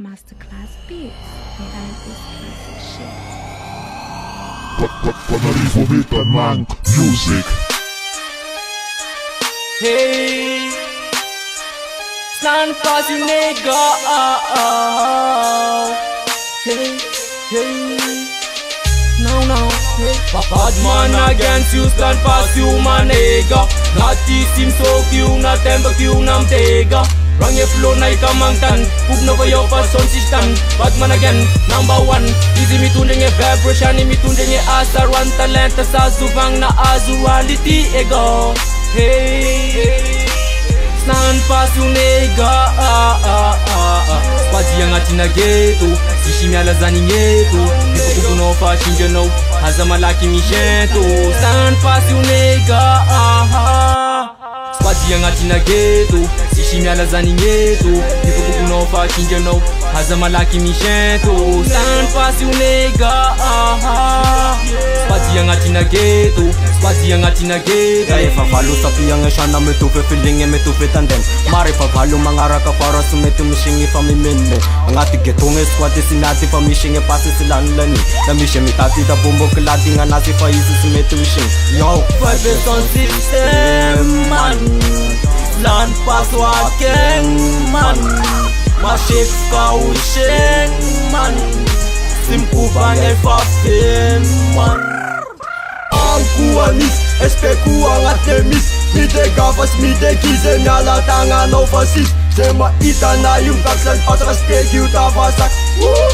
Masterclass Beats. They aren't this classic shit. Panarivo Vita Mang Music. Hey, stand fast, you nigga. Hey, hey, no, hey. Bad man against you, stand fast, you my nigga. Nati sim so you, na temba you nam tega. Rang je flow na ikamang tan, poep no voor jou pas zo'n stand. Bad man again, number one. Easy me tunde nge vibration, me tunde nge asa run talent sa zuvang na azuality ego. Hey, stand fast you nigga. Squadzi yang ati na ghetto, sishi miala zani ngeto. Nipo kuno fa shinja no, haza malaki mi shento. Stand fast you nigga. Squadzi yang ati na ghetto, sishi miala zani ngeto. Nipo kuno fa shinja no, haza malaki mi shento. Stand fast you nigga. Squadzi yang ati na ghetto, squadzi yang ati na ghetto. Kaya favalo sa piyang siya na may tufe feeling may tufe tandem. Mari favalo mangara ka para sumito mishingi famimine. Ang ati getunge squad sinati famishingi pasi silang lani. Na mishingi tati da bumbo kelati nga nasi fa isi sumito mishin. Yo, Five on system man, land password king man, mashik kausheng man, simkuban efafin man. ang kuanis, espeku ang atemis. Mi de gavas, mi de gize, nyala tangan no fasis. Sema ita na yung kaksan, pasaka spek yung tafasak.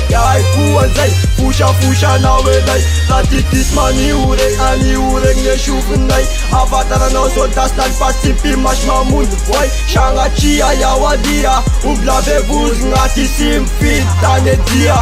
Yay kuan zay, fusha na welay. Latitis mani ureng, ani ureng ne shukunay. Avatara no sontas nan pasimpi mas mamun. Why, shanga chia yawadira. Ublave buz ngati simpi, tane dia.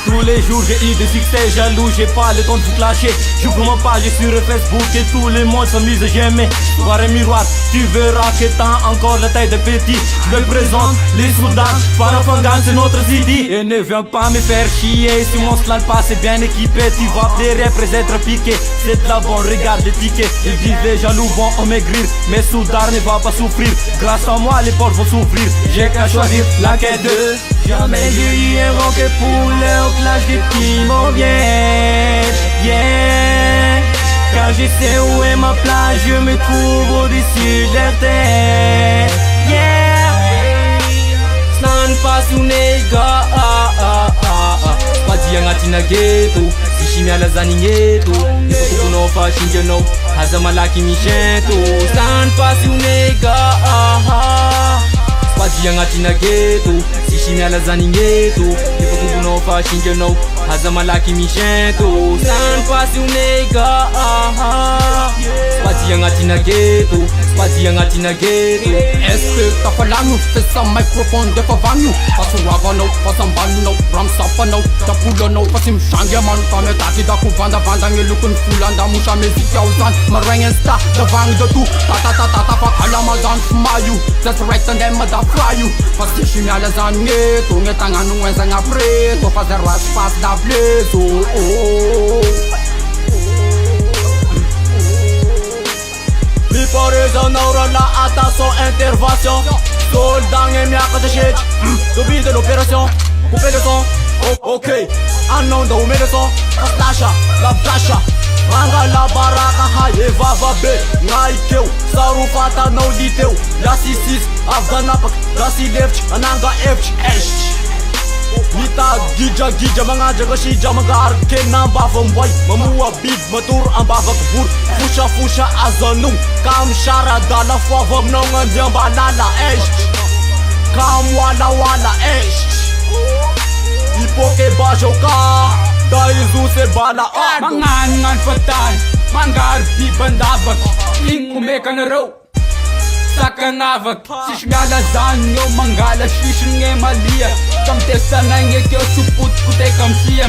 Tous les jours j'ai eu des succès jaloux, j'ai pas le temps de vous clasher. J'ouvre ma page sur Facebook et tout le monde s'amuse à j'aime. Voir un miroir, tu verras que t'as encore la taille de petit. Je me présente, les soldats, Fanafangan c'est notre city. Et ne viens pas me faire chier, si mon slang passe bien équipé. Tu vas plaire, être piqué, c'est de la bonne, regarde les tickets. Ils disent les jaloux vont en maigrir, mais soudard ne va pas souffrir. Grâce à moi les portes vont s'ouvrir, j'ai qu'à choisir la quête de. Jamais j'ai eu un vent que pour leur clash des petits mots viennent, yeah. Car je sais où est ma place, je me trouve au-dessus de la terre, yeah. Stand fast you nigga. Squadzi yang ati na ghetto, sishi miala zani ngeto. Nipo kuno fa shinja no, haza malaki mi shento. Stand fast you nigga. Squadzi yang ati na ghetto, sishi miala zani ngeto. Nipo kuno fa shinja no, haza malaki mi shento. Stand fast you nigga. Squadzi yang ati na ghetto, squadzi yang ati na ghetto. Espeta falando, fessa microphone de favanho. Faço rava no, faço ambano no, ram sapa no, da pula no, faço mshangia man, kame taki da kuvanda vanda ngelukun fulanda musha meziki auzan, marengen sta, da vang de tu, ta pa kalamazan smayu, that's right and them da flyu. Faço shimia zan ngeto, ngetanga nuenza nga preto, fazer rush pass da blezo. Liporeza naura la ata son intervention. Soldat et miaka de shit. L'oubli de l'opération. Couper le son. Oh, ok. Un nom de oumer le son. Astasha, la flasha. Ranga la baraka haye vava be. Ngaikeu, sarufata no liteu. Yasi sis, afganapak. Yasi left, ananga efch, esh. Nita gija mga jaga shija mga arke na bafam boy. Mamua big matur ang bafak bur. Fusha azanung. Kam shara dala favam no nganjang banana esh. Kam wala esh. Ipoke bajo ka. Daizu se bala Mangan patan, mangar bi bandabak. Ling umekan raw. Sakanavak, sishmala zanyo mangala shishin nge malia. Kam testa na nge kyo suput kute kam siya.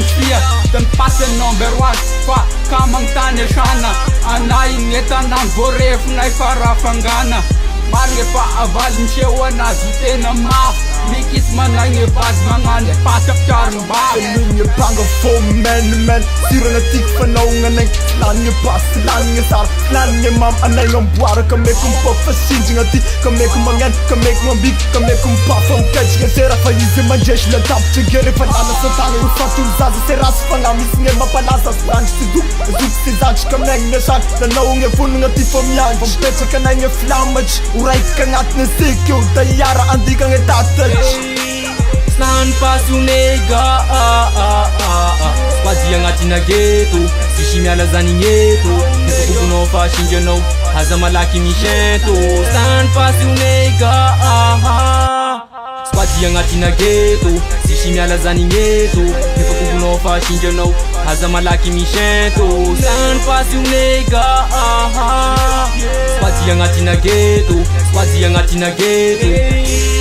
Dan pase number 1, fa kamang tanya shana. Anay nge tanang boref na farafangana. Marge pa aval mshewa na zute na maf. Mikis manange bad mangane pasak charm ba. Linje panga for men. Sira na tik fanongan. Lanje pas, lanje sar, lanje mam anay ng buwara. Kami kung papasin ngati, kami kung mangan, kami kung big, kami kung pa. From catch nga sera fa izy mandresy la tapitry ge rehefa lalasa tagna io fatolo zaza se rasy fagna misy gne mampalaza sy randro sy zoky sy zatrika aminay gne sany nanao gne vonagna ty fa miandry fa mipetraka anay gne flamatry oraikika agnatiny seky io da iara andika gne tatatry Snan pasy o nega Squadzy agnatina ghetto Sisy miala zany gneto Nefa kokonao fa sindranao Aza malaky misento Snan pasy o nega Squadzy agnatina ghetto Sisy miala zany gneto Nefa kokonao fa sindranao Aza malaky misento Snan pasy o nega Squadzy agnatina ghetto Squadzy agnatina ghetto